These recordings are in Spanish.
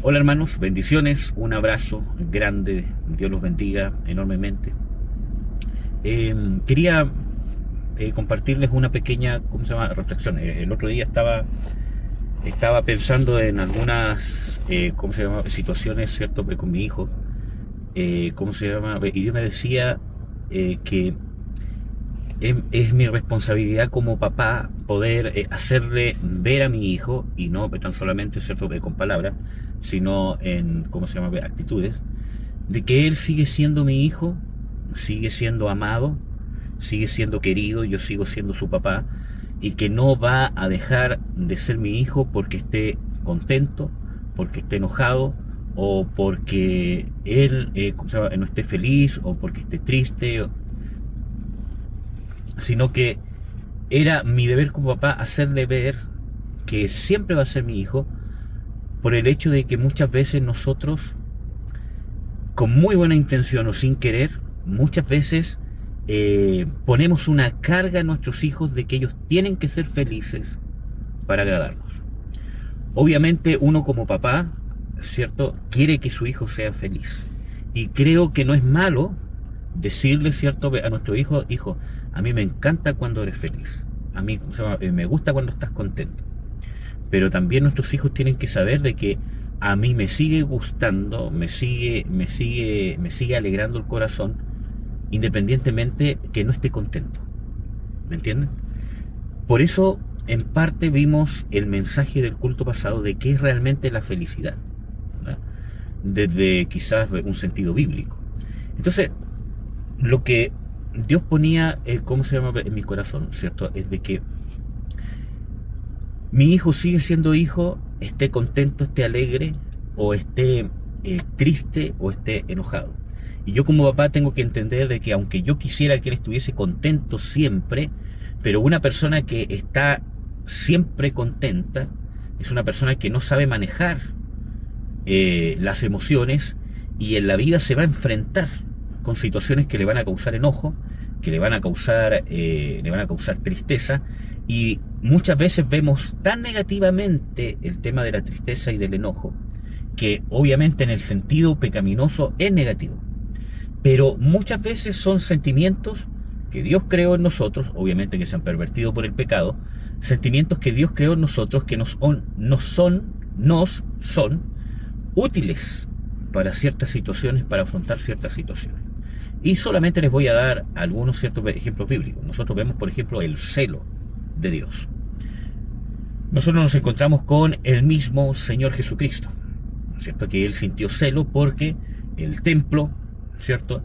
Hola hermanos, bendiciones, un abrazo grande, Dios los bendiga enormemente. Quería compartirles una pequeña, ¿cómo se llama?, reflexión. El otro día estaba pensando en algunas, ¿cómo se llama?, situaciones, ¿cierto?, con mi hijo. ¿Cómo se llama? Y Dios me decía que es mi responsabilidad como papá poder hacerle ver a mi hijo, y no tan solamente, ¿cierto?, con palabras, sino en, ¿cómo se llama?, actitudes, de que él sigue siendo mi hijo, sigue siendo amado, sigue siendo querido, yo sigo siendo su papá, y que no va a dejar de ser mi hijo porque esté contento, porque esté enojado, o porque él ¿cómo se llama?, no esté feliz, o porque esté triste, sino que era mi deber como papá hacerle ver que siempre va a ser mi hijo, por el hecho de que muchas veces nosotros, con muy buena intención o sin querer, muchas veces ponemos una carga a nuestros hijos de que ellos tienen que ser felices para agradarnos. Obviamente uno como papá, ¿cierto?, quiere que su hijo sea feliz. Y creo que no es malo decirle, ¿cierto?, a nuestro hijo: hijo, a mí me encanta cuando eres feliz. A mí, ¿cómo se llama?, me gusta cuando estás contento. Pero también nuestros hijos tienen que saber de que a mí me sigue gustando, me sigue alegrando el corazón, independientemente que no esté contento. ¿Me entienden? Por eso, en parte, vimos el mensaje del culto pasado de qué es realmente la felicidad, ¿verdad?, desde quizás un sentido bíblico. Entonces, lo que Dios ponía, ¿cómo se llama?, en mi corazón, ¿cierto?, es de que mi hijo sigue siendo hijo, esté contento, esté alegre, o esté triste, o esté enojado. Y yo como papá tengo que entender de que aunque yo quisiera que él estuviese contento siempre, pero una persona que está siempre contenta es una persona que no sabe manejar las emociones, y en la vida se va a enfrentar con situaciones que le van a causar enojo, que le van a causar tristeza. Y muchas veces vemos tan negativamente el tema de la tristeza y del enojo, que obviamente en el sentido pecaminoso es negativo, pero muchas veces son sentimientos que Dios creó en nosotros, obviamente que se han pervertido por el pecado, sentimientos que Dios creó en nosotros que nos son útiles para ciertas situaciones, para afrontar ciertas situaciones. Y solamente les voy a dar algunos ciertos ejemplos bíblicos. Nosotros vemos, por ejemplo, el celo de Dios. Nosotros nos encontramos con el mismo Señor Jesucristo, ¿cierto?, que Él sintió celo porque el templo, ¿cierto?,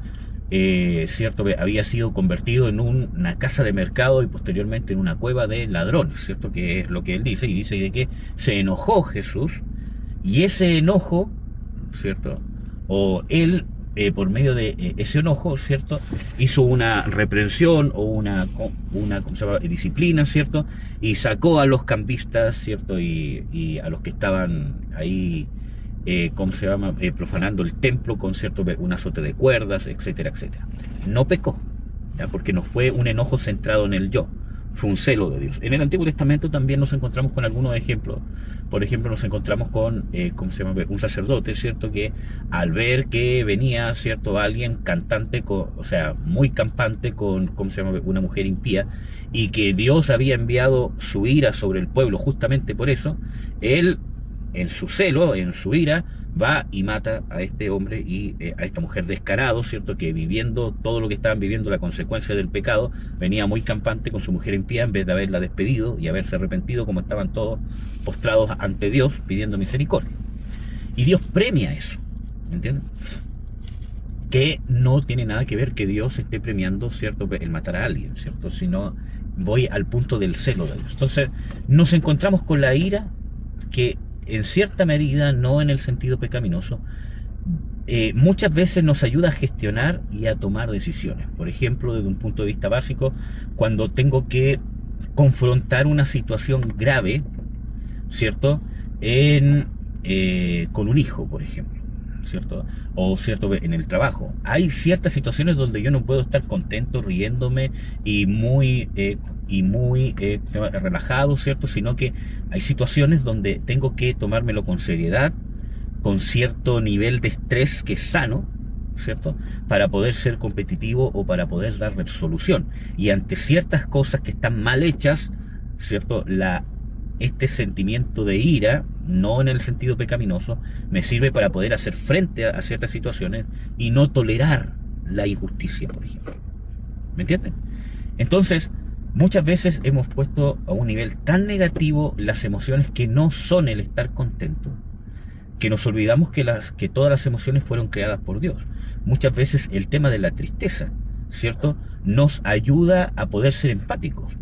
había sido convertido en una casa de mercado y posteriormente en una cueva de ladrones, ¿cierto?, que es lo que Él dice, y dice de que se enojó Jesús, y ese enojo, ¿cierto?, o Él, por medio de ese enojo, ¿cierto?, hizo una reprensión o una ¿cómo se llama?, disciplina, ¿cierto?, y sacó a los cambistas, ¿cierto?, y a los que estaban ahí, ¿cómo se llama?, profanando el templo con, ¿cierto?, un azote de cuerdas, etcétera, etcétera. No pecó, ¿ya?, porque no fue un enojo centrado en el yo, fue un celo de Dios. En el Antiguo Testamento también nos encontramos con algunos ejemplos. Por ejemplo, nos encontramos con, ¿cómo se llama?, un sacerdote, ¿cierto?, que al ver que venía, ¿cierto?, alguien cantante, o sea, muy campante con, ¿cómo se llama?, una mujer impía, y que Dios había enviado su ira sobre el pueblo justamente por eso, él, en su celo, en su ira, va y mata a este hombre y a esta mujer descarado, ¿cierto?, que viviendo todo lo que estaban viviendo, la consecuencia del pecado, venía muy campante con su mujer impía, en vez de haberla despedido y haberse arrepentido, como estaban todos postrados ante Dios pidiendo misericordia. Y Dios premia eso, ¿me entienden? Que no tiene nada que ver que Dios esté premiando, ¿cierto?, el matar a alguien, ¿cierto?, sino voy al punto del celo de Dios. Entonces nos encontramos con la ira, que en cierta medida, no en el sentido pecaminoso, muchas veces nos ayuda a gestionar y a tomar decisiones. Por ejemplo, desde un punto de vista básico, cuando tengo que confrontar una situación grave, ¿cierto?, con un hijo, por ejemplo, ¿cierto?, o cierto, en el trabajo. Hay ciertas situaciones donde yo no puedo estar contento, riéndome y muy relajado, ¿cierto?, sino que hay situaciones donde tengo que tomármelo con seriedad, con cierto nivel de estrés que es sano, ¿cierto? Para poder ser competitivo o para poder dar resolución. Y ante ciertas cosas que están mal hechas, ¿cierto? Este sentimiento de ira, no en el sentido pecaminoso, me sirve para poder hacer frente a ciertas situaciones y no tolerar la injusticia, por ejemplo. ¿Me entienden? Entonces, muchas veces hemos puesto a un nivel tan negativo las emociones que no son el estar contento, que nos olvidamos que todas las emociones fueron creadas por Dios. Muchas veces el tema de la tristeza, ¿cierto?, nos ayuda a poder ser empáticos.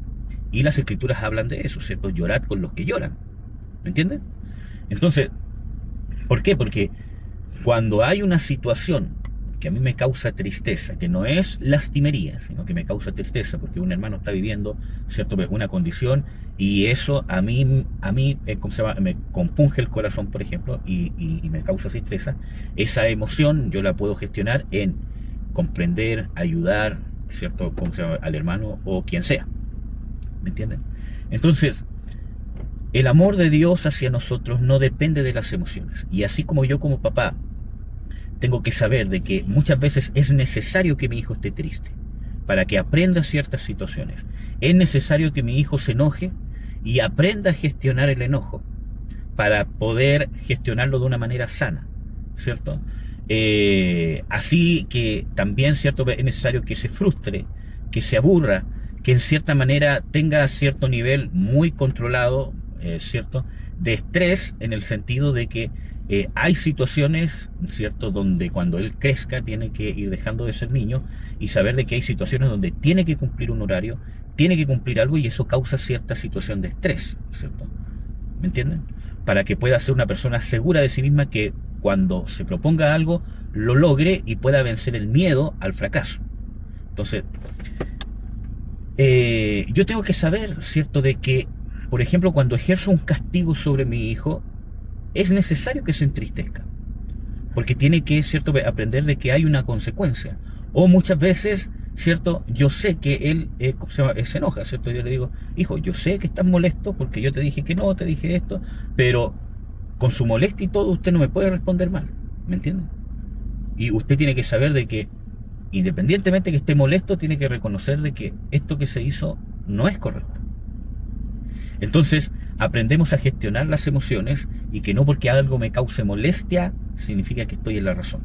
Y las escrituras hablan de eso, ¿cierto? Llorad con los que lloran. ¿Me entienden? Entonces, ¿por qué? Porque cuando hay una situación que a mí me causa tristeza, que no es lastimería, sino que me causa tristeza, porque un hermano está viviendo, ¿cierto?, una condición, y eso a mí ¿cómo se llama?, me compunge el corazón, por ejemplo, y me causa tristeza. Esa emoción yo la puedo gestionar en comprender, ayudar, ¿cierto?, ¿cómo se llama?, al hermano o quien sea. ¿Me entienden? Entonces, el amor de Dios hacia nosotros no depende de las emociones. Y así como yo como papá tengo que saber de que muchas veces es necesario que mi hijo esté triste para que aprenda ciertas situaciones. Es necesario que mi hijo se enoje y aprenda a gestionar el enojo para poder gestionarlo de una manera sana, ¿cierto? Así que también, ¿cierto?, es necesario que se frustre, que se aburra, que en cierta manera tenga cierto nivel muy controlado, ¿cierto?, de estrés, en el sentido de que hay situaciones, ¿cierto?, donde cuando él crezca tiene que ir dejando de ser niño y saber de que hay situaciones donde tiene que cumplir un horario, tiene que cumplir algo, y eso causa cierta situación de estrés, ¿cierto? ¿Me entienden? Para que pueda ser una persona segura de sí misma, que cuando se proponga algo lo logre y pueda vencer el miedo al fracaso. Entonces, yo tengo que saber, ¿cierto?, de que, por ejemplo, cuando ejerzo un castigo sobre mi hijo, es necesario que se entristezca, porque tiene que, ¿cierto?, aprender de que hay una consecuencia. O muchas veces, ¿cierto?, yo sé que él se enoja, ¿cierto? Yo le digo: hijo, yo sé que estás molesto porque yo te dije que no, te dije esto, pero con su molestia y todo usted no me puede responder mal, ¿me entiende? Y usted tiene que saber de que, independientemente que esté molesto, tiene que reconocer de que esto que se hizo no es correcto. Entonces, aprendemos a gestionar las emociones, y que no porque algo me cause molestia significa que estoy en la razón.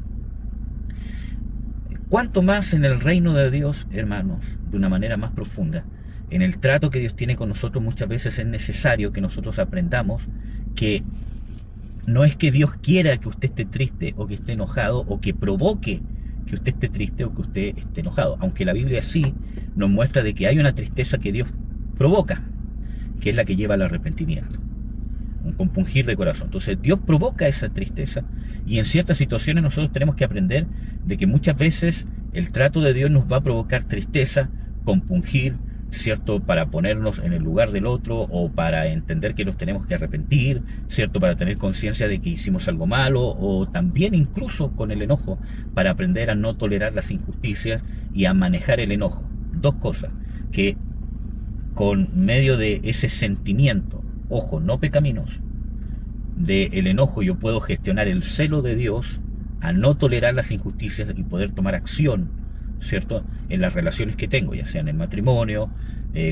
Cuanto más en el reino de Dios, hermanos, de una manera más profunda, en el trato que Dios tiene con nosotros, muchas veces es necesario que nosotros aprendamos que no es que Dios quiera que usted esté triste o que esté enojado, o que provoque que usted esté triste o que usted esté enojado, aunque la Biblia sí nos muestra de que hay una tristeza que Dios provoca, que es la que lleva al arrepentimiento, un compungir de corazón. Entonces Dios provoca esa tristeza, y en ciertas situaciones nosotros tenemos que aprender de que muchas veces el trato de Dios nos va a provocar tristeza, compungir, ¿cierto?, para ponernos en el lugar del otro, o para entender que nos tenemos que arrepentir, ¿cierto?, para tener conciencia de que hicimos algo malo, o también incluso con el enojo, para aprender a no tolerar las injusticias y a manejar el enojo. Dos cosas, que con medio de ese sentimiento, ojo, no pecaminoso, del enojo, yo puedo gestionar el celo de Dios a no tolerar las injusticias y poder tomar acción, ¿cierto?, en las relaciones que tengo, ya sea en el matrimonio,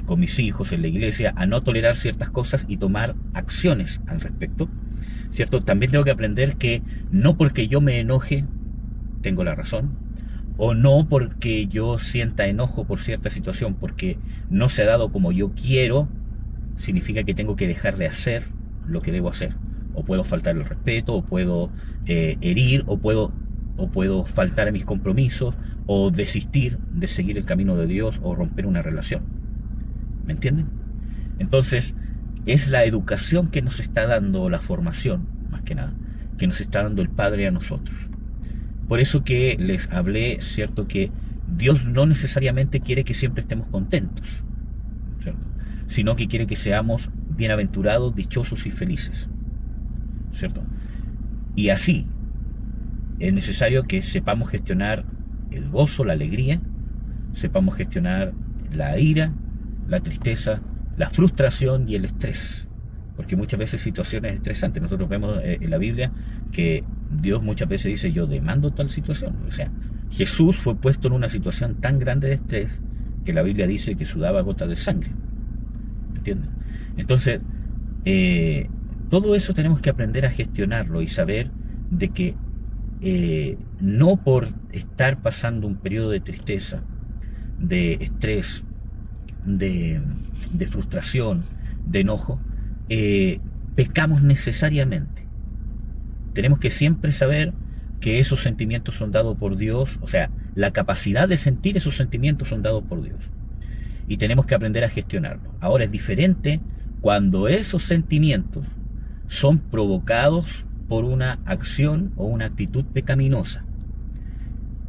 con mis hijos, en la iglesia, a no tolerar ciertas cosas y tomar acciones al respecto, ¿cierto? También tengo que aprender que no porque yo me enoje tengo la razón, o no porque yo sienta enojo por cierta situación porque no se ha dado como yo quiero, significa que tengo que dejar de hacer lo que debo hacer. O puedo faltar el respeto, o puedo herir, o puedo faltar a mis compromisos, o desistir de seguir el camino de Dios, o romper una relación. ¿Me entienden? Entonces, es la educación que nos está dando, la formación, más que nada, que nos está dando el Padre a nosotros. Por eso que les hablé, ¿cierto?, que Dios no necesariamente quiere que siempre estemos contentos, ¿cierto?, sino que quiere que seamos bienaventurados, dichosos y felices, ¿cierto? Y así es necesario que sepamos gestionar el gozo, la alegría, sepamos gestionar la ira, la tristeza, la frustración y el estrés, porque muchas veces situaciones estresantes. Nosotros vemos en la Biblia que Dios muchas veces dice, yo demando tal situación. O sea, Jesús fue puesto en una situación tan grande de estrés que la Biblia dice que sudaba gotas de sangre. ¿Entiendes? Entonces, todo eso tenemos que aprender a gestionarlo y saber de que no por estar pasando un periodo de tristeza, de estrés, de frustración, de enojo, pecamos necesariamente. Tenemos que siempre saber que esos sentimientos son dados por Dios, o sea, la capacidad de sentir esos sentimientos son dados por Dios. Y tenemos que aprender a gestionarlo. Ahora es diferente cuando esos sentimientos son provocados por una acción o una actitud pecaminosa.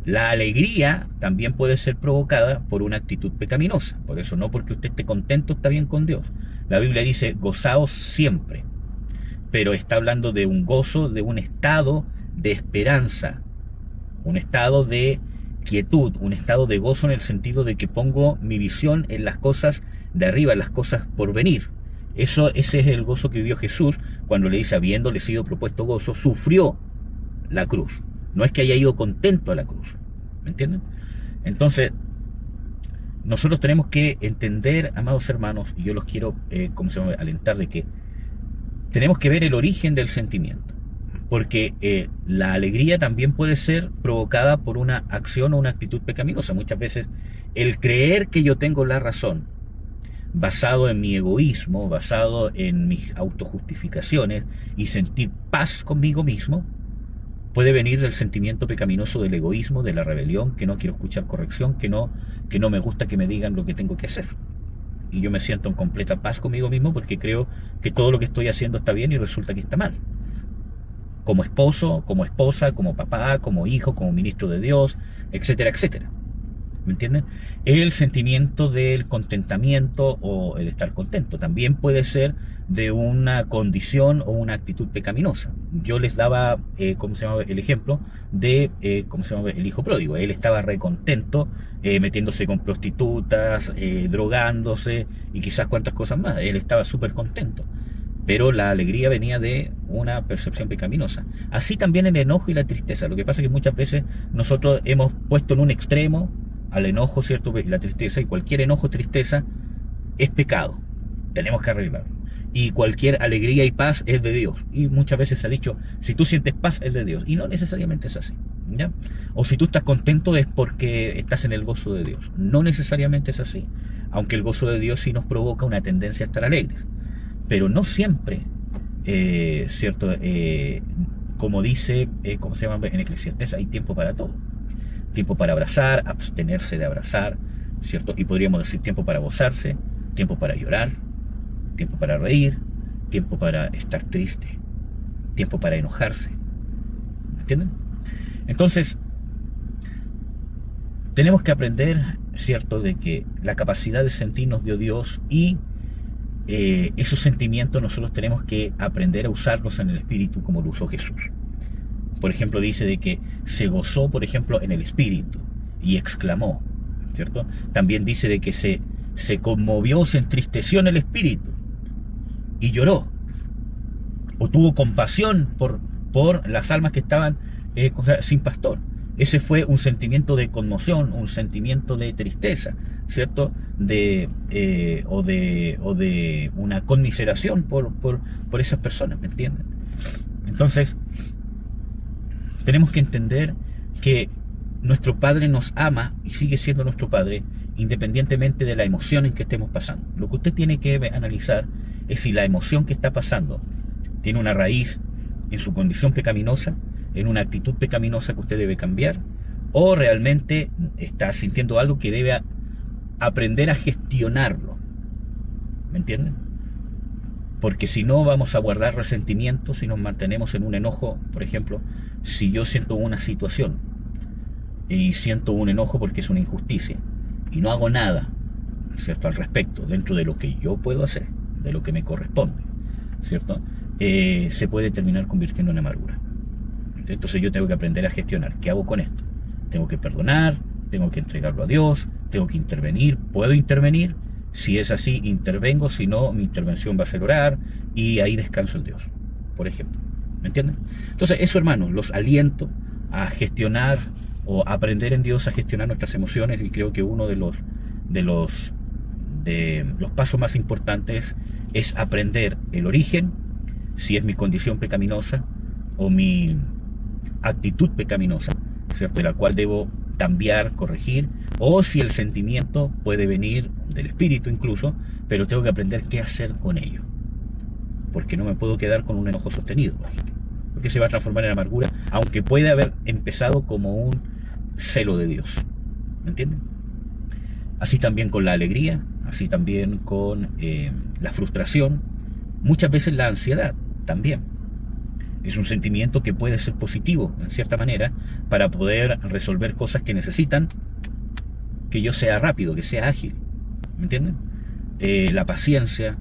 La alegría también puede ser provocada por una actitud pecaminosa. Por eso, no porque usted esté contento está bien con Dios. La Biblia dice, gozaos siempre. Pero está hablando de un gozo, de un estado de esperanza, un estado de quietud, un estado de gozo en el sentido de que pongo mi visión en las cosas de arriba, en las cosas por venir. Ese es el gozo que vivió Jesús cuando le dice, habiéndole sido propuesto gozo, sufrió la cruz. No es que haya ido contento a la cruz. ¿Me entienden? Entonces, nosotros tenemos que entender, amados hermanos, y yo los quiero alentar de que tenemos que ver el origen del sentimiento. Porque la alegría también puede ser provocada por una acción o una actitud pecaminosa. Muchas veces el creer que yo tengo la razón, basado en mi egoísmo, basado en mis autojustificaciones y sentir paz conmigo mismo, puede venir del sentimiento pecaminoso del egoísmo, de la rebelión, que no quiero escuchar corrección, que no me gusta que me digan lo que tengo que hacer. Y yo me siento en completa paz conmigo mismo porque creo que todo lo que estoy haciendo está bien y resulta que está mal. Como esposo, como esposa, como papá, como hijo, como ministro de Dios, etcétera, etcétera. ¿Me entienden? El sentimiento del contentamiento o el estar contento también puede ser de una condición o una actitud pecaminosa. Yo les daba, el ejemplo de, el hijo pródigo. Él estaba recontento metiéndose con prostitutas, drogándose y quizás cuantas cosas más. Él estaba súper contento. Pero la alegría venía de una percepción pecaminosa. Así también el enojo y la tristeza. Lo que pasa es que muchas veces nosotros hemos puesto en un extremo al enojo, ¿cierto? Y la tristeza, y cualquier enojo o tristeza es pecado. Tenemos que arreglarlo. Y cualquier alegría y paz es de Dios. Y muchas veces se ha dicho, si tú sientes paz es de Dios. Y no necesariamente es así, ¿ya? O si tú estás contento es porque estás en el gozo de Dios. No necesariamente es así. Aunque el gozo de Dios sí nos provoca una tendencia a estar alegres. Pero no siempre, ¿cierto? Como dice, en Eclesiastés, hay tiempo para todo. Tiempo para abrazar, abstenerse de abrazar, ¿cierto? Y podríamos decir tiempo para gozarse, tiempo para llorar, tiempo para reír, tiempo para estar triste, tiempo para enojarse. ¿Me entienden? Entonces, tenemos que aprender, ¿cierto?, de que la capacidad de sentir nos dio Dios y esos sentimientos nosotros tenemos que aprender a usarlos en el Espíritu como lo usó Jesús. Por ejemplo, dice de que se gozó, por ejemplo, en el Espíritu y exclamó, ¿cierto? También dice de que se conmovió, se entristeció en el Espíritu y lloró. O tuvo compasión por las almas que estaban sin pastor. Ese fue un sentimiento de conmoción, un sentimiento de tristeza, ¿cierto? O de una conmiseración por esas personas, ¿me entienden? Entonces, tenemos que entender que nuestro Padre nos ama y sigue siendo nuestro Padre independientemente de la emoción en que estemos pasando. Lo que usted tiene que analizar es si la emoción que está pasando tiene una raíz en su condición pecaminosa, en una actitud pecaminosa que usted debe cambiar, o realmente está sintiendo algo que debe aprender a gestionarlo. ¿Me entienden? Porque si no, vamos a guardar resentimientos si nos mantenemos en un enojo. Por ejemplo, si yo siento una situación y siento un enojo porque es una injusticia y no hago nada, ¿cierto?, al respecto, dentro de lo que yo puedo hacer, de lo que me corresponde, ¿cierto?, se puede terminar convirtiendo en amargura. Entonces yo tengo que aprender a gestionar. ¿Qué hago con esto? Tengo que perdonar, tengo que entregarlo a Dios, tengo que intervenir, puedo intervenir Si es así, intervengo, si no, mi intervención va a ser orar y ahí descanso en Dios, por ejemplo. ¿Me entienden? Entonces, eso, hermanos, los aliento a gestionar o aprender en Dios a gestionar nuestras emociones, y creo que uno de los pasos más importantes es aprender el origen, si es mi condición pecaminosa o mi actitud pecaminosa, ¿cierto? De la cual debo cambiar, corregir, o si el sentimiento puede venir del espíritu incluso, pero tengo que aprender qué hacer con ello, porque no me puedo quedar con un enojo sostenido, por ejemplo, porque se va a transformar en amargura, aunque puede haber empezado como un celo de Dios. ¿Me entienden? Así también con la alegría, así también con la frustración, muchas veces la ansiedad también. Es un sentimiento que puede ser positivo, en cierta manera, para poder resolver cosas que necesitan que yo sea rápido, que sea ágil. ¿Me entienden? La paciencia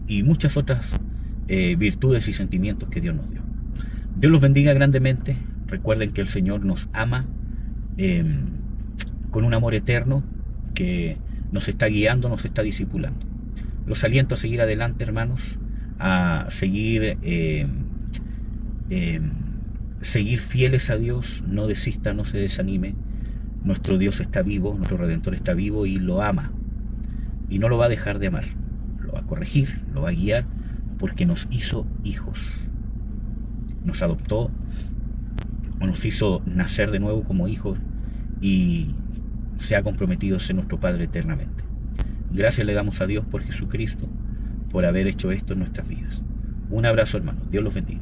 y muchas otras virtudes y sentimientos que Dios nos dio. Dios los bendiga grandemente. Recuerden que el Señor nos ama con un amor eterno que nos está guiando, nos está discipulando. Los aliento a seguir adelante, hermanos, a seguir seguir fieles a Dios. No desista, no se desanime. Nuestro Dios está vivo, nuestro Redentor está vivo y lo ama, y no lo va a dejar de amar. Lo va a corregir, lo va a guiar, porque nos hizo hijos, nos adoptó o nos hizo nacer de nuevo como hijos, y se ha comprometido a ser nuestro Padre eternamente. Gracias le damos a Dios por Jesucristo, por haber hecho esto en nuestras vidas. Un abrazo, hermanos. Dios los bendiga.